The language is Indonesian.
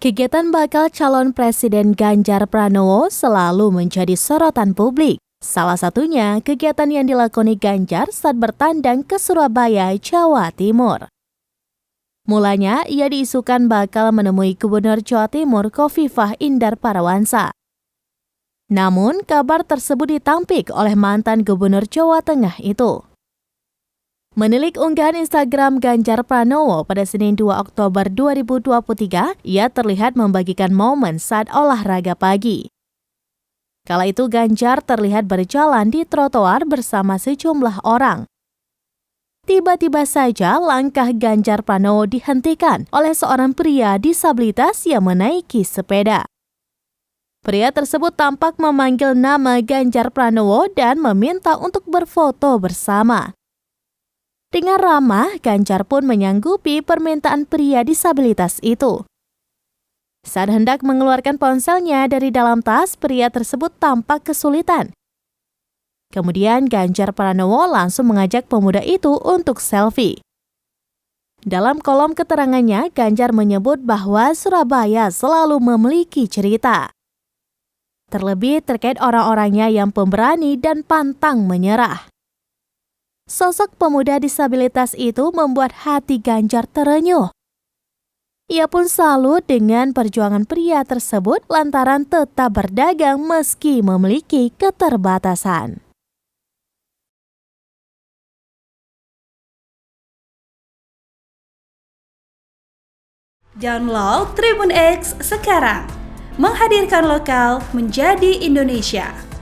Kegiatan bakal calon Presiden Ganjar Pranowo selalu menjadi sorotan publik. Salah satunya kegiatan yang dilakoni Ganjar saat bertandang ke Surabaya, Jawa Timur. Mulanya, ia diisukan bakal menemui Gubernur Jawa Timur Khofifah Indar Parawansa. Namun, kabar tersebut ditampik oleh mantan Gubernur Jawa Tengah itu. Menilik unggahan Instagram Ganjar Pranowo pada Senin 2 Oktober 2023, ia terlihat membagikan momen saat olahraga pagi. Kala itu Ganjar terlihat berjalan di trotoar bersama sejumlah orang. Tiba-tiba saja langkah Ganjar Pranowo dihentikan oleh seorang pria disabilitas yang menaiki sepeda. Pria tersebut tampak memanggil nama Ganjar Pranowo dan meminta untuk berfoto bersama. Dengan ramah, Ganjar pun menyanggupi permintaan pria disabilitas itu. Saat hendak mengeluarkan ponselnya dari dalam tas, pria tersebut tampak kesulitan. Kemudian Ganjar Pranowo langsung mengajak pemuda itu untuk selfie. Dalam kolom keterangannya, Ganjar menyebut bahwa Surabaya selalu memiliki cerita. Terlebih terkait orang-orangnya yang pemberani dan pantang menyerah. Sosok pemuda disabilitas itu membuat hati Ganjar terenyuh. Ia pun salut dengan perjuangan pria tersebut lantaran tetap berdagang meski memiliki keterbatasan. Download Tribun X sekarang, menghadirkan lokal menjadi Indonesia.